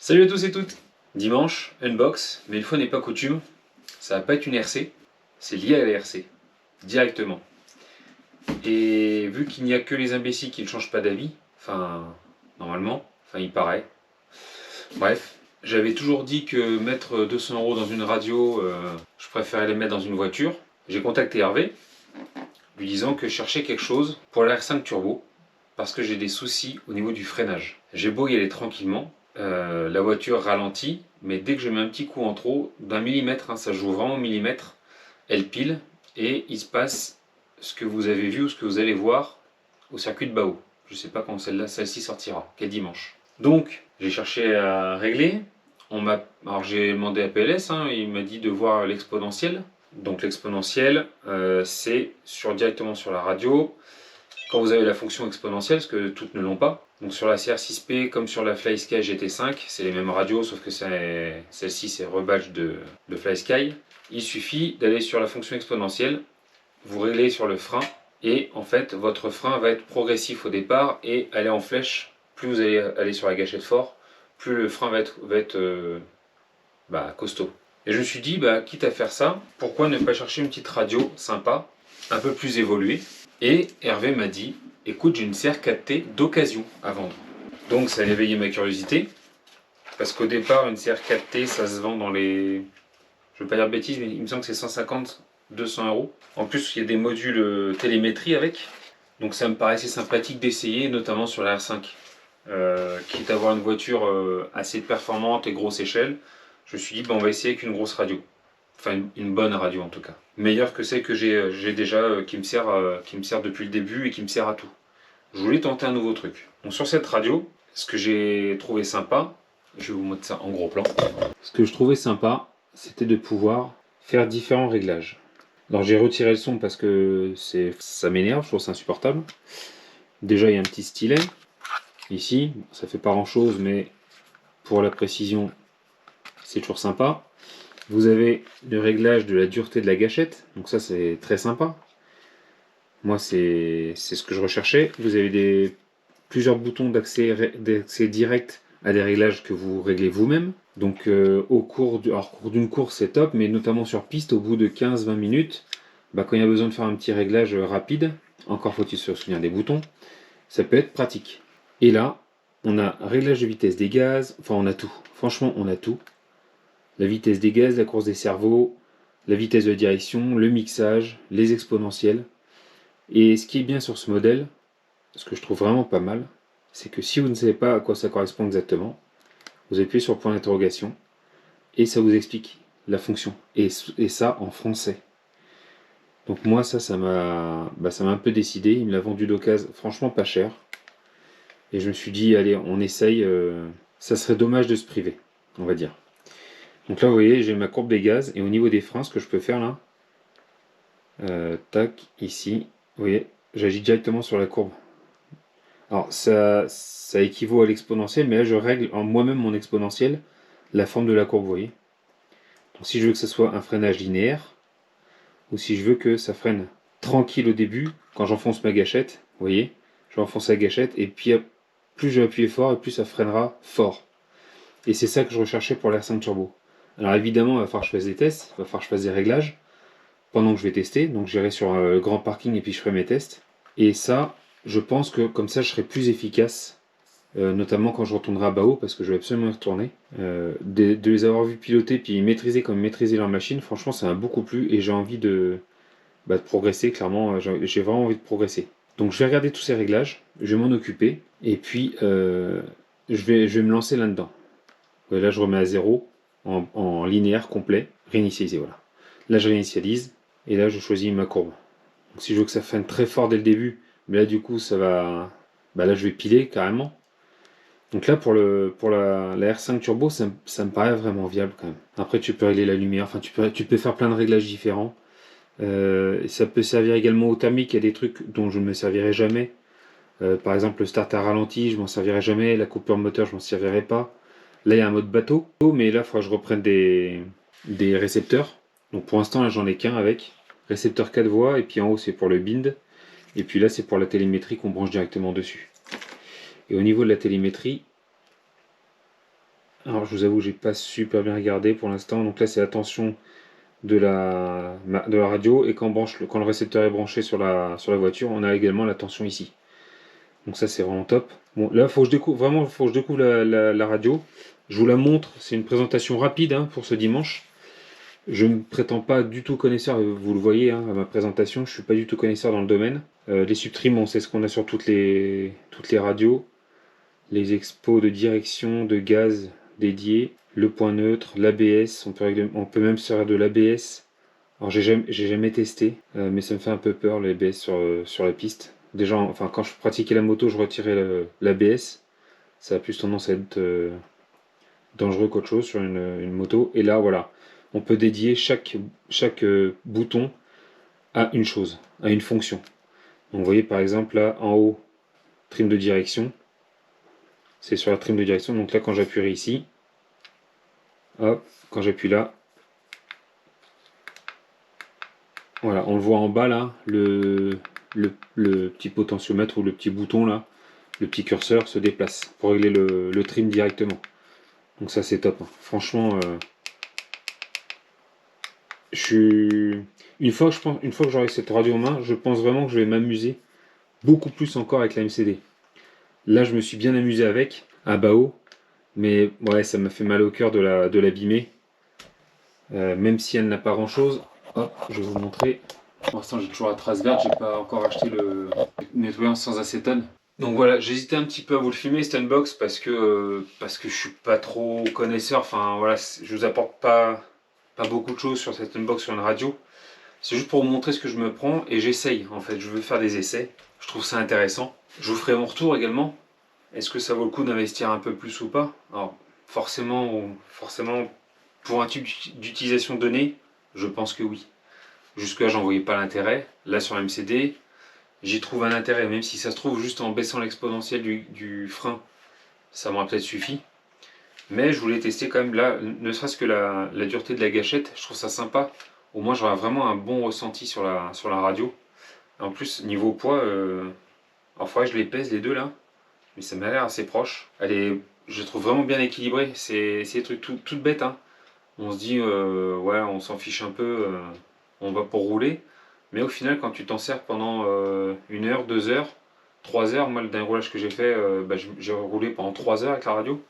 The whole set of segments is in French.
Salut à tous et toutes. Dimanche, unbox, mais une fois n'est pas coutume, ça va pas être une RC, c'est lié à la RC, directement. Et vu qu'il n'y a que les imbéciles qui ne changent pas d'avis, normalement, il paraît. Bref, j'avais toujours dit que mettre 200 € dans une radio, je préférais les mettre dans une voiture. J'ai contacté Hervé, lui disant que je cherchais quelque chose pour la R5 Turbo, parce que j'ai des soucis au niveau du freinage. J'ai beau y aller tranquillement, la voiture ralentit, mais dès que je mets un petit coup en trop, d'un millimètre, ça joue vraiment au millimètre, elle pile et il se passe ce que vous avez vu ou ce que vous allez voir au circuit de Bao. Je ne sais pas quand celle-ci sortira, quel dimanche. Donc j'ai cherché à régler. Alors j'ai demandé à PLS, il m'a dit de voir l'exponentiel. Donc l'exponentiel, c'est directement sur la radio. Quand vous avez la fonction exponentielle, parce que toutes ne l'ont pas, donc sur la CR6P comme sur la FlySky GT5, c'est les mêmes radios, sauf que celle-ci c'est rebadge de FlySky. Il suffit d'aller sur la fonction exponentielle, vous réglez sur le frein, et en fait votre frein va être progressif au départ et aller en flèche. Plus vous allez aller sur la gâchette fort, plus le frein va être costaud. Et je me suis dit, quitte à faire ça, pourquoi ne pas chercher une petite radio sympa, un peu plus évoluée. Et Hervé m'a dit, écoute, j'ai une CR4T d'occasion à vendre. Donc ça a éveillé ma curiosité, parce qu'au départ, une CR4T, ça se vend dans les... Je ne veux pas dire de bêtises, mais il me semble que c'est 150, 200 €. En plus, il y a des modules télémétrie avec. Donc ça me paraissait sympathique d'essayer, notamment sur la R5. Quitte à avoir une voiture assez performante et grosse échelle, je me suis dit, on va essayer avec une grosse radio. Enfin, une bonne radio en tout cas. Meilleure que celle que j'ai déjà, qui me sert depuis le début et qui me sert à tout. Je voulais tenter un nouveau truc. Donc sur cette radio, ce que j'ai trouvé sympa, je vais vous mettre ça en gros plan. Ce que je trouvais sympa, c'était de pouvoir faire différents réglages. Alors j'ai retiré le son parce que ça m'énerve, je trouve ça insupportable. Déjà il y a un petit stylet. Ici, ça fait pas grand chose, mais pour la précision, c'est toujours sympa. Vous avez le réglage de la dureté de la gâchette, donc ça c'est très sympa. Moi c'est ce que je recherchais. Vous avez plusieurs boutons d'accès direct à des réglages que vous réglez vous-même. Donc au cours d'une course c'est top, mais notamment sur piste, au bout de 15-20 minutes, quand il y a besoin de faire un petit réglage rapide, encore faut-il se souvenir des boutons, ça peut être pratique. Et là, on a réglage de vitesse des gaz, enfin on a tout. Franchement, on a tout. La vitesse des gaz, la course des cerveaux, la vitesse de direction, le mixage, les exponentiels. Et ce qui est bien sur ce modèle, ce que je trouve vraiment pas mal, c'est que si vous ne savez pas à quoi ça correspond exactement, vous appuyez sur le point d'interrogation et ça vous explique la fonction. Et ça en français. Donc moi ça m'a un peu décidé. Il me l'a vendu d'occasion, franchement pas cher. Et je me suis dit, allez, on essaye. Ça serait dommage de se priver, on va dire. Donc là, vous voyez, j'ai ma courbe des gaz. Et au niveau des freins, ce que je peux faire là, tac, ici, vous voyez, j'agis directement sur la courbe. Alors, ça équivaut à l'exponentielle, mais là, je règle en moi-même mon exponentielle, la forme de la courbe, vous voyez. Donc si je veux que ce soit un freinage linéaire, ou si je veux que ça freine tranquille au début, quand j'enfonce ma gâchette, vous voyez, j'enfonce la gâchette, et puis plus je vais appuyer fort, et plus ça freinera fort. Et c'est ça que je recherchais pour l'R5 Turbo. Alors évidemment, il va falloir que je fasse des tests, il va falloir que je fasse des réglages pendant que je vais tester. Donc j'irai sur le grand parking et puis je ferai mes tests. Et ça, je pense que comme ça, je serai plus efficace, notamment quand je retournerai à Bao, parce que je vais absolument y retourner. De les avoir vus piloter puis maîtriser comme maîtriser leur machine, franchement, ça m'a beaucoup plu et j'ai envie de progresser, clairement. J'ai vraiment envie de progresser. Donc je vais regarder tous ces réglages, je vais m'en occuper et puis je vais me lancer là-dedans. Là, je remets à 0 en linéaire complet, réinitialiser, voilà. Là, je réinitialise et là, je choisis ma courbe. Donc, si je veux que ça freine très fort dès le début, mais là, du coup, ça va. Là, je vais piler carrément. Donc là, pour la R5 Turbo, ça me paraît vraiment viable quand même. Après, tu peux régler la lumière, enfin, tu peux faire plein de réglages différents. Ça peut servir également au thermique. Il y a des trucs dont je ne me servirai jamais. Par exemple, le starter ralenti, je m'en servirai jamais. La coupure moteur, je m'en servirai pas. Là, il y a un mode bateau, mais là, il faudra que je reprenne des récepteurs. Donc pour l'instant, là, j'en ai qu'un avec. Récepteur 4 voies, et puis en haut, c'est pour le bind. Et puis là, c'est pour la télémétrie qu'on branche directement dessus. Et au niveau de la télémétrie, Alors je vous avoue, j'ai pas super bien regardé pour l'instant. Donc là, c'est la tension de la radio. Et quand le récepteur est branché sur la voiture, on a également la tension ici. Donc ça, c'est vraiment top. Bon, là, faut que je découvre la radio. Je vous la montre. C'est une présentation rapide hein, pour ce dimanche. Je ne prétends pas du tout connaisseur, vous le voyez hein, à ma présentation, je ne suis pas du tout connaisseur dans le domaine. Les subtrim, on sait ce qu'on a sur toutes les radios, les expos de direction, de gaz dédiés, le point neutre, l'ABS, on peut même se servir de l'ABS. Alors j'ai jamais testé, mais ça me fait un peu peur l'ABS sur la piste. Déjà, enfin quand je pratiquais la moto, je retirais l'ABS. Ça a plus tendance à être dangereux qu'autre chose sur une moto. Et là, voilà, on peut dédier chaque bouton à une chose, à une fonction. Donc, vous voyez par exemple là en haut, trim de direction. C'est sur la trim de direction. Donc là, quand j'appuierai ici, hop, quand j'appuie là, voilà, on le voit en bas là, le petit potentiomètre ou le petit bouton là, le petit curseur se déplace pour régler le trim directement. Donc ça c'est top. Hein. Franchement, je suis une fois que j'aurai cette radio en main, je pense vraiment que je vais m'amuser beaucoup plus encore avec la MCD. Là, je me suis bien amusé avec à Bao, mais ouais, ça m'a fait mal au cœur de l'abîmer. Même si elle n'a pas grand chose. Hop, je vais vous montrer. Pour l'instant, j'ai toujours la trace verte, j'ai pas encore acheté le nettoyant sans acétone. Donc voilà, j'hésitais un petit peu à vous le filmer, cette unbox, parce que je suis pas trop connaisseur. Enfin voilà, je vous apporte pas beaucoup de choses sur cette unbox sur une radio. C'est juste pour vous montrer ce que je me prends et j'essaye en fait. Je veux faire des essais. Je trouve ça intéressant. Je vous ferai mon retour également. Est-ce que ça vaut le coup d'investir un peu plus ou pas? Alors forcément, pour un type d'utilisation donnée, je pense que oui. Jusque-là, j'en voyais pas l'intérêt. Là, sur MCD, j'y trouve un intérêt, même si ça se trouve juste en baissant l'exponentielle du frein, ça m'aurait peut-être suffi. Mais je voulais tester quand même là, ne serait-ce que la dureté de la gâchette, je trouve ça sympa. Au moins, j'aurai vraiment un bon ressenti sur la radio. En plus, niveau poids, alors faudrait que je les pèse les deux là, mais ça m'a l'air assez proche. Je la trouve vraiment bien équilibrée. C'est des trucs tout bêtes. Hein. On se dit, ouais, on s'en fiche un peu, on va pour rouler. Mais au final, quand tu t'en sers pendant 1 heure, 2 heures, 3 heures, moi le dernier roulage que j'ai fait, j'ai roulé pendant 3 heures avec la radio.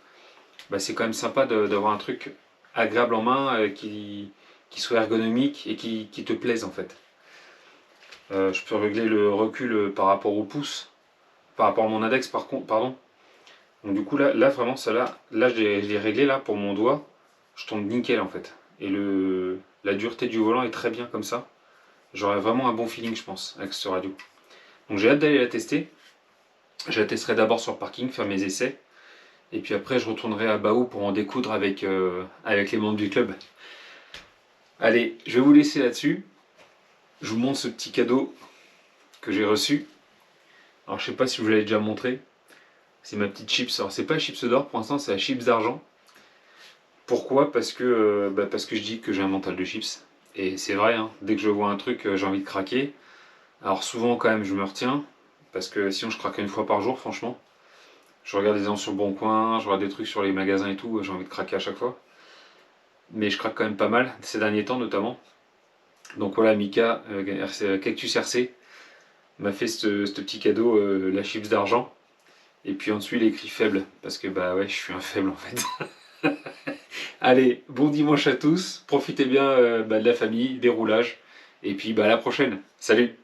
Bah, c'est quand même sympa d'avoir un truc agréable en main, qui soit ergonomique et qui te plaise en fait. Je peux régler le recul par rapport au pouce, par rapport à mon index par contre, pardon. Donc du coup là vraiment ça là je l'ai réglé là pour mon doigt, je tombe nickel en fait. Et la dureté du volant est très bien comme ça. J'aurai vraiment un bon feeling je pense avec ce radio. Donc j'ai hâte d'aller la tester. Je la testerai d'abord sur parking, faire mes essais. Et puis après je retournerai à Bao pour en découdre avec les membres du club. Allez, je vais vous laisser là-dessus. Je vous montre ce petit cadeau que j'ai reçu. Alors je sais pas si je vous l'avais déjà montré. C'est ma petite chips. Alors c'est pas la chips d'or pour l'instant, c'est la chips d'argent. Pourquoi? Parce que je dis que j'ai un mental de chips. Et c'est vrai, hein, dès que je vois un truc, j'ai envie de craquer. Alors souvent quand même je me retiens. Parce que sinon je craque une fois par jour franchement. Je regarde des annonces sur Boncoin, je regarde des trucs sur les magasins et tout, j'ai envie de craquer à chaque fois. Mais je craque quand même pas mal, ces derniers temps notamment. Donc voilà, Mika, Cactus RC, m'a fait ce petit cadeau, la chips d'argent. Et puis en dessous il est écrit faible, parce que bah ouais, je suis un faible en fait. Allez, bon dimanche à tous, profitez bien de la famille, des roulages, et puis bah à la prochaine. Salut!